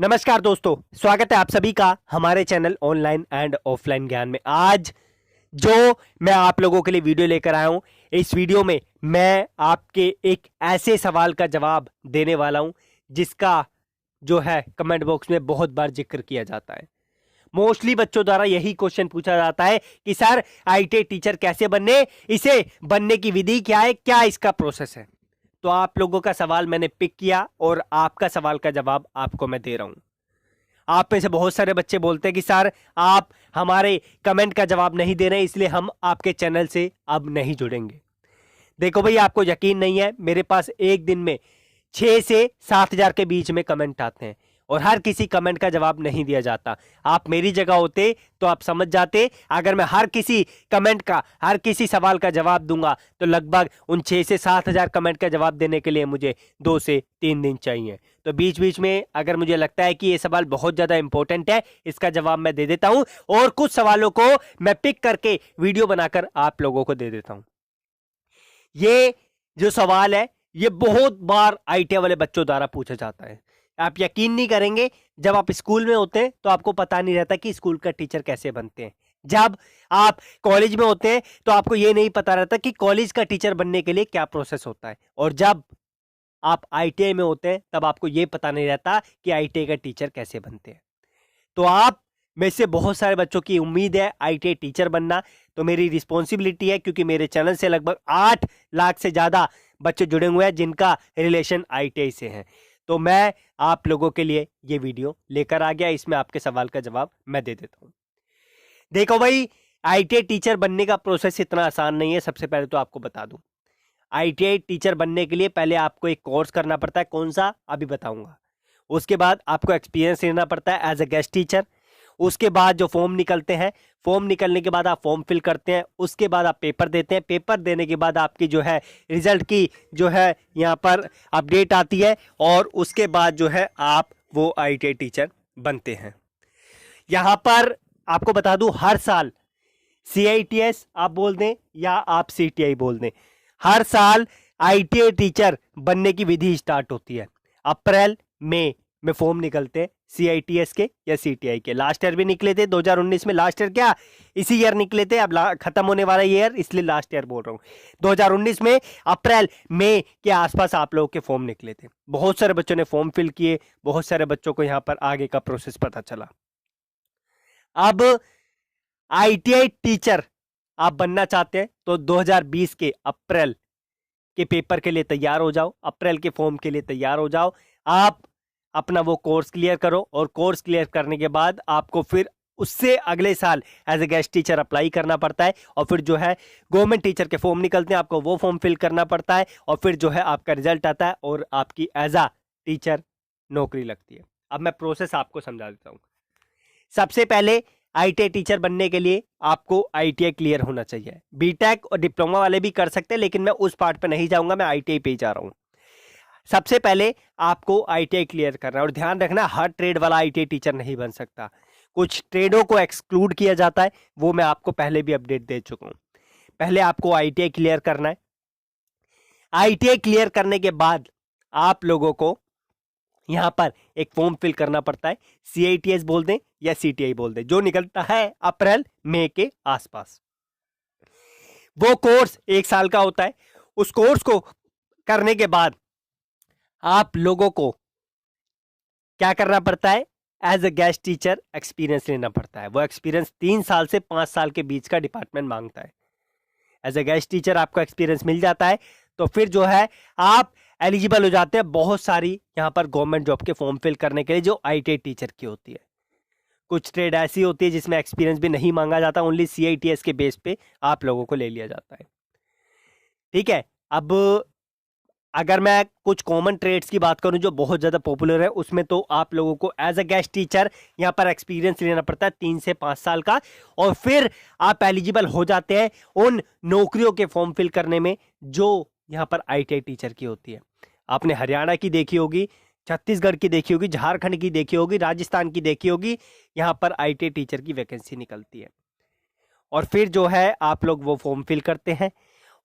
नमस्कार दोस्तों, स्वागत है आप सभी का हमारे चैनल ऑनलाइन एंड ऑफलाइन ज्ञान में। आज जो मैं आप लोगों के लिए वीडियो लेकर आया हूं, इस वीडियो में मैं आपके एक ऐसे सवाल का जवाब देने वाला हूं जिसका जो है कमेंट बॉक्स में बहुत बार जिक्र किया जाता है। मोस्टली बच्चों द्वारा यही क्वेश्चन पूछा जाता है कि सर आईटी टीचर कैसे बनने, इसे बनने की विधि क्या है, क्या इसका प्रोसेस है। तो आप लोगों का सवाल मैंने पिक किया और आपका सवाल का जवाब आपको मैं दे रहा हूं। आप में से बहुत सारे बच्चे बोलते हैं कि सर आप हमारे कमेंट का जवाब नहीं दे रहे, इसलिए हम आपके चैनल से अब नहीं जुड़ेंगे। देखो भाई, आपको यकीन नहीं है, मेरे पास एक दिन में 6 से 7 हजार के बीच में कमेंट आते हैं और हर किसी कमेंट का जवाब नहीं दिया जाता। आप मेरी जगह होते तो आप समझ जाते, अगर मैं हर किसी कमेंट का, हर किसी सवाल का जवाब दूंगा तो लगभग उन 6 से 7 हजार कमेंट का जवाब देने के लिए मुझे 2 से 3 दिन चाहिए। तो बीच बीच में अगर मुझे लगता है कि ये सवाल बहुत ज्यादा इंपॉर्टेंट है, इसका जवाब मैं दे देता हूं और कुछ सवालों को मैं पिक करके वीडियो बनाकर आप लोगों को दे देता हूं। ये जो सवाल है ये बहुत बार आईटीआई वाले बच्चों द्वारा पूछा जाता है। आप यकीन नहीं करेंगे, जब आप स्कूल में होते हैं तो आपको पता नहीं रहता कि स्कूल का टीचर कैसे बनते हैं। जब आप कॉलेज में होते हैं तो आपको ये नहीं पता रहता कि कॉलेज का टीचर बनने के लिए क्या प्रोसेस होता है। और जब आप आईटीआई में होते हैं तब आपको ये पता नहीं रहता कि आईटीआई का टीचर कैसे बनते हैं। तो आप में से बहुत सारे बच्चों की उम्मीद है आईटीआई टीचर बनना, तो मेरी रिस्पॉन्सिबिलिटी है, क्योंकि मेरे चैनल से लगभग 8 लाख से ज्यादा बच्चे जुड़े हुए हैं जिनका रिलेशन आईटीआई से है। तो मैं आप लोगों के लिए ये वीडियो लेकर आ गया, इसमें आपके सवाल का जवाब मैं दे देता हूं। देखो भाई, आईटीआई टीचर बनने का प्रोसेस इतना आसान नहीं है। सबसे पहले तो आपको बता दूं, आईटीआई टीचर बनने के लिए पहले आपको एक कोर्स करना पड़ता है। कौन सा, अभी बताऊंगा। उसके बाद आपको एक्सपीरियंस लेना पड़ता है एज ए गेस्ट टीचर। उसके बाद जो फॉर्म निकलते हैं, फॉर्म निकलने के बाद आप फॉर्म फिल करते हैं। उसके बाद आप पेपर देते हैं। पेपर देने के बाद आपकी जो है रिजल्ट की जो है यहाँ पर अपडेट आती है और उसके बाद जो है आप वो आईटीआई टीचर बनते हैं। यहाँ पर आपको बता दूं, हर साल सीआईटीएस आप बोल दें या आप सीटीआई बोल दें, हर साल आईटीआई टीचर बनने की विधि स्टार्ट होती है। अप्रैल मई में फॉर्म निकलते हैं सीआईटीएस के या सीटीआई के। लास्ट ईयर भी निकले थे 2019 में। लास्ट ईयर क्या, इसी ईयर निकले थे, अब खत्म होने वाला ईयर, इसलिए लास्ट ईयर बोल रहा हूँ। 2019 में अप्रैल मई के आसपास आप लोगों के फॉर्म निकले थे। बहुत सारे बच्चों ने फॉर्म फिल किए, बहुत सारे बच्चों को यहाँ पर आगे का प्रोसेस पता चला। अब आईटीआई टीचर आप बनना चाहते हैं तो 2020 के अप्रैल के पेपर के लिए तैयार हो जाओ, अप्रैल के फॉर्म के लिए तैयार हो जाओ। आप अपना वो कोर्स क्लियर करो और कोर्स क्लियर करने के बाद आपको फिर उससे अगले साल as a guest teacher apply करना पड़ता है और फिर जो है गवर्नमेंट टीचर के फॉर्म निकलते हैं, आपको वो फॉर्म फिल करना पड़ता है और फिर जो है आपका रिजल्ट आता है और आपकी एज अ टीचर नौकरी लगती है। अब मैं प्रोसेस आपको समझा देता हूँ। सबसे पहले आईटीआई टीचर बनने के लिए आपको आईटीआई क्लियर होना चाहिए। बीटेक और डिप्लोमा वाले भी कर सकते हैं, लेकिन मैं उस पार्ट पे नहीं जाऊंगा, मैं आईटीआई पे ही जा रहा हूं। सबसे पहले आपको आईटीआई क्लियर करना है और ध्यान रखना, हर ट्रेड वाला आईटीआई टीचर नहीं बन सकता। कुछ ट्रेडों को एक्सक्लूड किया जाता है, वो मैं आपको पहले भी अपडेट दे चुका हूं। पहले आपको आईटीआई क्लियर करना है। आईटीआई क्लियर करने के बाद आप लोगों को यहां पर एक फॉर्म फिल करना पड़ता है। सीआईटीएस बोल दें या सीटीआई बोल दें, जो निकलता है अप्रैल मई के आसपास। वो कोर्स 1 साल का होता है। उस कोर्स को करने के बाद आप लोगों को क्या करना पड़ता है, as a guest teacher experience लेना पड़ता है। वो एक्सपीरियंस 3 साल से 5 साल के बीच का डिपार्टमेंट मांगता है। एज ए गेस्ट टीचर आपको एक्सपीरियंस मिल जाता है तो फिर जो है आप एलिजिबल हो जाते हैं बहुत सारी यहाँ पर गवर्नमेंट जॉब के फॉर्म फिल करने के लिए जो आईटीआई टीचर की होती है। कुछ ट्रेड ऐसी होती है जिसमें एक्सपीरियंस भी नहीं मांगा जाता, ओनली सीआईटीएस के बेस पे आप लोगों को ले लिया जाता है। ठीक है, अब अगर मैं कुछ कॉमन ट्रेड्स की बात करूं जो बहुत ज़्यादा पॉपुलर है, उसमें तो आप लोगों को एज अ गेस्ट टीचर यहाँ पर एक्सपीरियंस लेना पड़ता है 3 से 5 साल का, और फिर आप एलिजिबल हो जाते हैं उन नौकरियों के फॉर्म फिल करने में जो यहाँ पर आईटीआई टीचर की होती है। आपने हरियाणा की देखी होगी, छत्तीसगढ़ की देखी होगी, झारखंड की देखी होगी, राजस्थान की देखी होगी, यहाँ पर आईटीआई टीचर की वैकेंसी निकलती है। और फिर जो है आप लोग वो फॉर्म फिल करते हैं।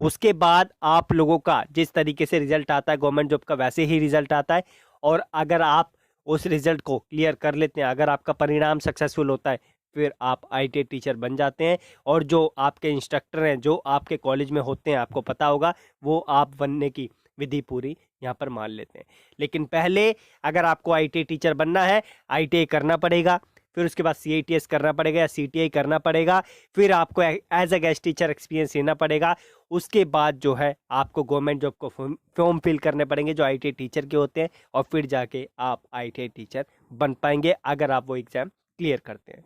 उसके बाद आप लोगों का जिस तरीके से रिजल्ट आता है गवर्नमेंट जॉब का, वैसे ही रिजल्ट आता है। और अगर आप उस रिजल्ट को क्लियर कर लेते हैं, अगर आपका परिणाम सक्सेसफुल होता है, फिर आप ITA टीचर बन जाते हैं। और जो आपके इंस्ट्रक्टर हैं, जो आपके कॉलेज में होते हैं, आपको पता होगा, वो आप बनने की विधि पूरी यहाँ पर मान लेते हैं। लेकिन पहले अगर आपको ITA टीचर बनना है, ITA करना पड़ेगा, फिर उसके बाद CITS करना पड़ेगा या CTI करना पड़ेगा, फिर आपको as a guest teacher experience लेना पड़ेगा। उसके बाद जो है आपको गवर्नमेंट जॉब को फॉर्म फिल करने पड़ेंगे जो ITA टीचर के होते हैं, और फिर जाके आप ITA टीचर बन पाएंगे अगर आप वो एग्ज़ाम क्लियर करते हैं।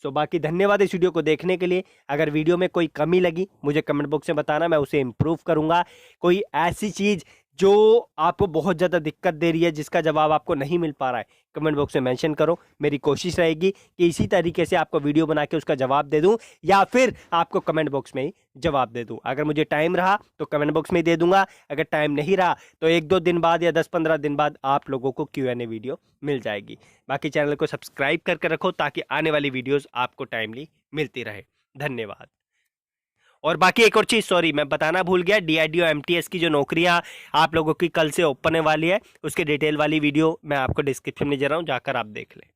सो बाकी धन्यवाद इस वीडियो को देखने के लिए। अगर वीडियो में कोई कमी लगी मुझे कमेंट बॉक्स में बताना, मैं उसे इम्प्रूव करूंगा। कोई ऐसी चीज़ जो आपको बहुत ज़्यादा दिक्कत दे रही है, जिसका जवाब आपको नहीं मिल पा रहा है, कमेंट बॉक्स में मेंशन करो। मेरी कोशिश रहेगी कि इसी तरीके से आपको वीडियो बना के उसका जवाब दे दूं, या फिर आपको कमेंट बॉक्स में ही जवाब दे दूं। अगर मुझे टाइम रहा तो कमेंट बॉक्स में ही दे दूंगा, अगर टाइम नहीं रहा तो 1-2 दिन बाद या 10-15 दिन बाद आप लोगों को Q&A वीडियो मिल जाएगी। बाकी चैनल को सब्सक्राइब करके रखो ताकि आने वाली वीडियोज़ आपको टाइमली मिलती रहे। धन्यवाद। और बाकी एक और चीज़, सॉरी, मैं बताना भूल गया, DRDO MTS की जो नौकरियां आप लोगों की कल से ओपन होने वाली है, उसके डिटेल वाली वीडियो मैं आपको डिस्क्रिप्शन में दे रहा हूं, जाकर आप देख लें।